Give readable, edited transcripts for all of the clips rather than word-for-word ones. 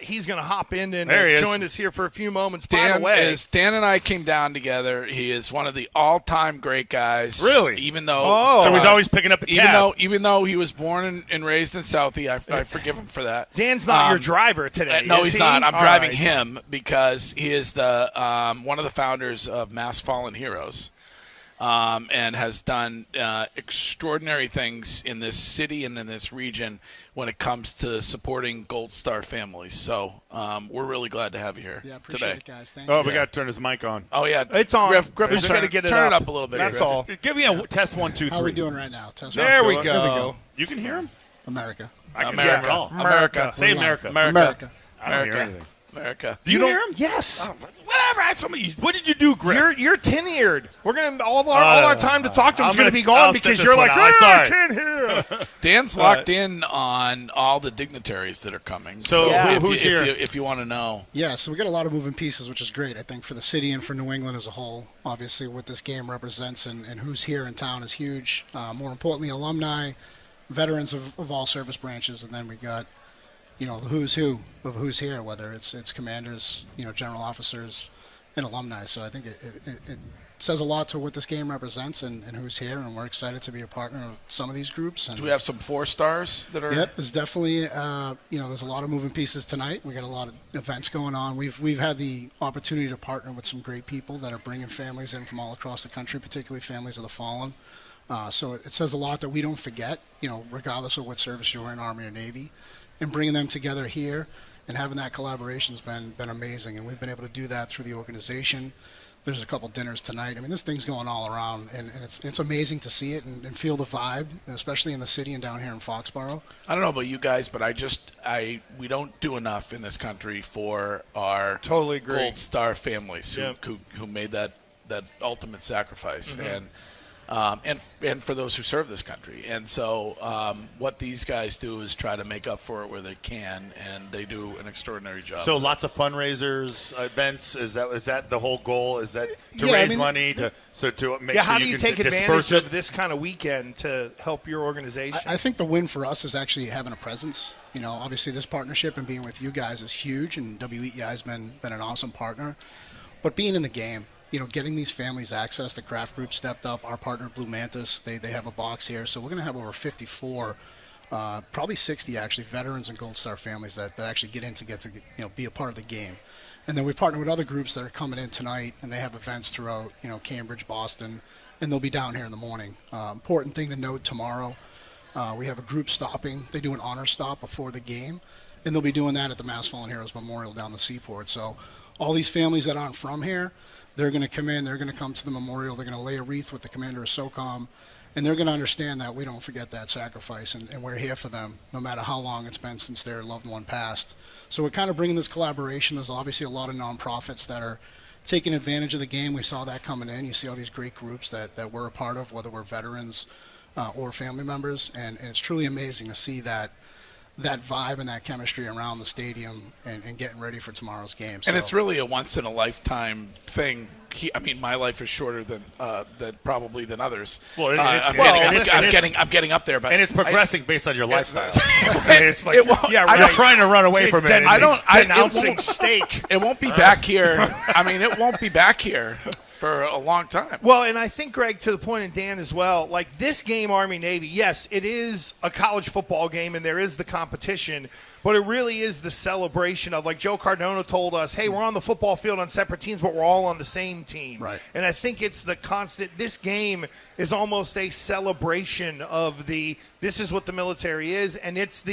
he's going to hop in and join us here for a few moments. Dan and I came down together. He is one of the all-time great guys. Really? Even though so he's always picking up the tab. Even though he was born and raised in Southie, I forgive him for that. Dan's not your driver today. No, he's not. I'm driving right. him because he is the one of the founders of Mass Fallen Heroes. And has done extraordinary things in this city and in this region when it comes to supporting Gold Star families. So we're really glad to have you here appreciate today. It, guys. Thank you. We got to turn his mic on. Oh, yeah. It's on. Griff we just got to get turn it up a little bit. That's here. all. Give me a test 1, 2, 3. How are we doing right now? Test there we go. There we go. You can hear him? America. I can hear him at all. America. Say America. America. I don't hear anything. America. Do you hear him? Yes. Whatever. What did you do, Griff? You're tin-eared. We're gonna all our time to talk to him is going to be gone I'll because sit you're this like, one out. I can't hear. Dan's locked in on all the dignitaries that are coming. So who's here? If you want to know. Yeah, so we got a lot of moving pieces, which is great, I think, for the city and for New England as a whole. Obviously, what this game represents and who's here in town is huge. More importantly, alumni, veterans of all service branches, and then we got the who's who of who's here, whether it's commanders, general officers, and alumni. So I think it says a lot to what this game represents and who's here, and we're excited to be a partner of some of these groups. And do we have some 4-stars that are? Yep, there's definitely there's a lot of moving pieces tonight. We got a lot of events going on. We've had the opportunity to partner with some great people that are bringing families in from all across the country, particularly families of the fallen. So it says a lot that we don't forget, regardless of what service you're in, Army or Navy. And bringing them together here and having that collaboration has been amazing. And we've been able to do that through the organization. There's a couple dinners tonight. I mean, this thing's going all around, and it's amazing to see it and feel the vibe, especially in the city and down here in Foxborough. I don't know about you guys, but we don't do enough in this country for our Gold Star families who made that ultimate sacrifice. Mm-hmm. And for those who serve this country. And so what these guys do is try to make up for it where they can, and they do an extraordinary job. So lots of fundraisers, events. Is that the whole goal? Is that to raise money to make sure how do you take advantage it? of this kind of weekend to help your organization? I think the win for us is actually having a presence. Obviously this partnership and being with you guys is huge, and WEEI has been an awesome partner. But being in the game, getting these families access. The craft group stepped up. Our partner, Blue Mantis, they have a box here. So we're going to have over 54, probably 60 actually, veterans and Gold Star families that actually get to be a part of the game. And then we partner with other groups that are coming in tonight, and they have events throughout, Cambridge, Boston, and they'll be down here in the morning. Important thing to note tomorrow, we have a group stopping. They do an honor stop before the game, and they'll be doing that at the Mass Fallen Heroes Memorial down the Seaport. So all these families that aren't from here, they're going to come in, they're going to come to the memorial, they're going to lay a wreath with the commander of SOCOM, and they're going to understand that we don't forget that sacrifice, and we're here for them, no matter how long it's been since their loved one passed. So we're kind of bringing this collaboration. There's obviously a lot of nonprofits that are taking advantage of the game. We saw that coming in. You see all these great groups that we're a part of, whether we're veterans or family members, and it's truly amazing to see that vibe and that chemistry around the stadium and getting ready for tomorrow's game. And it's really a once-in-a-lifetime thing. My life is shorter than probably than others. Well, I'm getting up there, but and it's progressing based on your lifestyle. It's like I'm trying to run away from it. Denouncing steak. It won't be back here. It won't be back here for a long time. Well, and I think, Greg, to the point, and Dan as well, like this game, Army-Navy, yes, it is a college football game, and there is the competition, but it really is the celebration of, like Joe Cardona told us, hey, we're on the football field on separate teams, but we're all on the same team. Right. And I think it's the constant, this game is almost a celebration of this is what the military is, and it's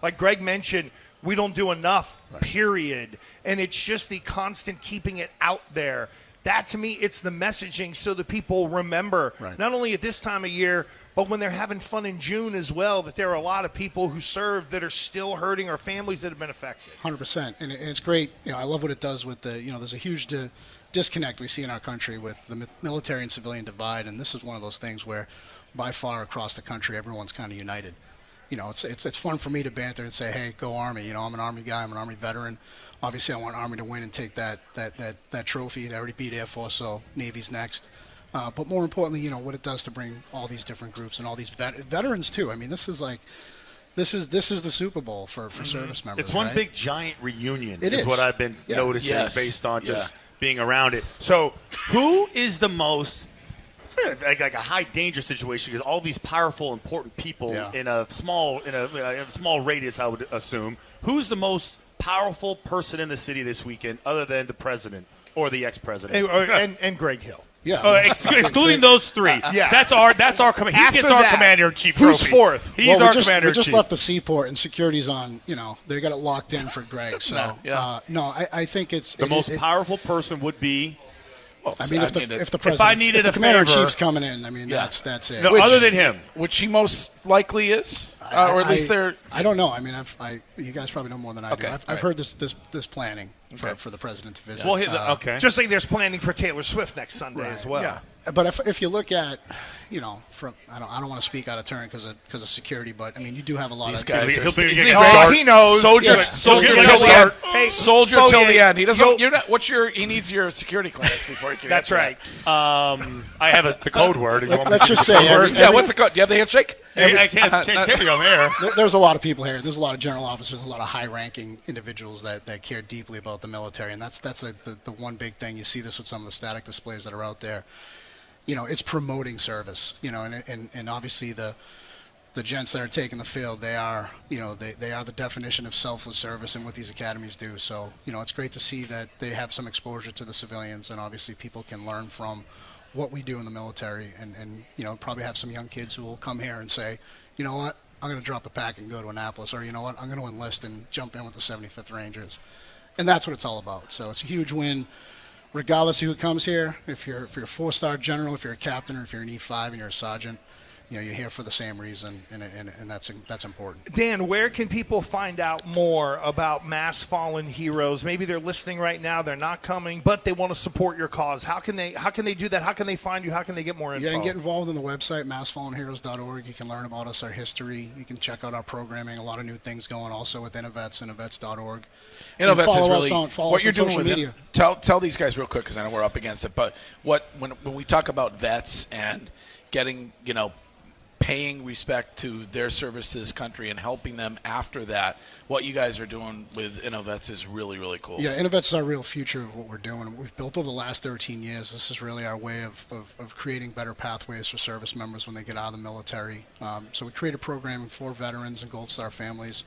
like Greg mentioned, we don't do enough, period. And it's just the constant keeping it out there. That, to me, it's the messaging so that people remember, not only at this time of year, but when they're having fun in June as well, that there are a lot of people who serve that are still hurting or families that have been affected. 100%. And it's great. I love what it does with there's a huge disconnect we see in our country with the military and civilian divide, and this is one of those things where by far across the country everyone's kind of united. It's fun for me to banter and say, hey, go Army. I'm an Army guy. I'm an Army veteran. Obviously, I want Army to win and take that trophy. They already beat Air Force, so Navy's next. But more importantly, what it does to bring all these different groups and all these veterans too. I mean, this is like, This is the Super Bowl for service members. It's one right? big giant reunion. It is what I've been noticing based on just being around it. So, who is the most? It's sort of like a high danger situation because all these powerful, important people in a small radius, I would assume. Who's the most powerful person in the city this weekend, other than the president or the ex-president? And Greg Hill. Yeah, excluding those three. That's our he gets our commander-in-chief Who's trophy. fourth? He's our commander-in-chief. We just left the seaport, and security's on. They got it locked in for Greg. So I think it's the most powerful person would be. Well, I mean, if the president, if the commander-in-chief's coming in, I mean, that's it. No, other than him, which he most likely is, or at least they're. I don't know. I mean, you guys probably know more than I do. I've heard this planning for the president to visit. Well, just like there's planning for Taylor Swift next Sunday as well. Yeah. But if you look at, from I don't want to speak out of turn because of security, but I mean, you do have a lot These of guys. He knows. Soldier till the end. Soldier till the end. He doesn't. He needs your security clearance before he can. That's right. I have the code word. Let's just say, what's the code? Do you have the handshake? I can't give you on there. There's a lot of people here. There's a lot of general officers, a lot of high-ranking individuals that care deeply about the military, and that's the one big thing. You see this with some of the static displays that are out there. It's promoting service. And obviously the gents that are taking the field, they are they are the definition of selfless service and what these academies do. So it's great to see that they have some exposure to the civilians, and obviously people can learn from what we do in the military, and probably have some young kids who will come here and say, you know what, I'm going to drop a pack and go to Annapolis, or you know what, I'm going to enlist and jump in with the 75th Rangers, and that's what it's all about. So it's a huge win, regardless of who comes here. If you're a 4-star general, if you're a captain, or if you're an E5 and you're a sergeant, you're here for the same reason, and that's important. Dan, where can people find out more about Mass Fallen Heroes? Maybe they're listening right now, they're not coming, but they want to support your cause. How can they do that? How can they find you? How can they get more info? You can get involved in the website, massfallenheroes.org. You can learn about us, our history. You can check out our programming. A lot of new things going also with InnoVets, innovets.org. InnoVets is really what you're doing with media. Tell these guys real quick, because I know we're up against it, but when we talk about vets and getting, paying respect to their service to this country and helping them after that, what you guys are doing with InnoVets is really, really cool. Yeah, InnoVets is our real future of what we're doing. We've built over the last 13 years. This is really our way of creating better pathways for service members when they get out of the military. So we create a program for veterans and Gold Star families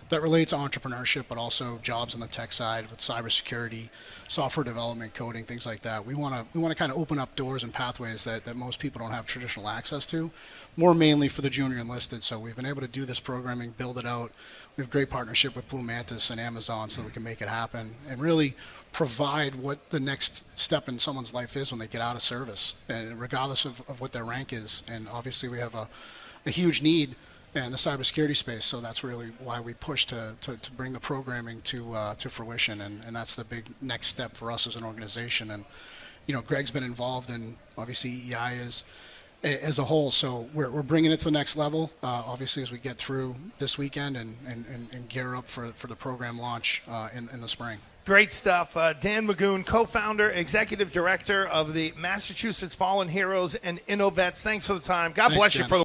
that relates to entrepreneurship, but also jobs on the tech side with cybersecurity, software development, coding, things like that. We want to kind of open up doors and pathways that most people don't have traditional access to, more mainly for the junior enlisted. So we've been able to do this programming, build it out. We have great partnership with Blue Mantis and Amazon so that we can make it happen and really provide what the next step in someone's life is when they get out of service, and regardless of what their rank is. And obviously we have a huge need in the cybersecurity space, so that's really why we push to bring the programming to fruition, and that's the big next step for us as an organization. And Greg's been involved, and obviously EEI is as a whole, so we're bringing it to the next level, obviously, as we get through this weekend and gear up for the program launch in the spring. Great stuff. Dan Magoon, co-founder, executive director of the Massachusetts Fallen Heroes and InnoVets. Thanks for the time. God bless you for the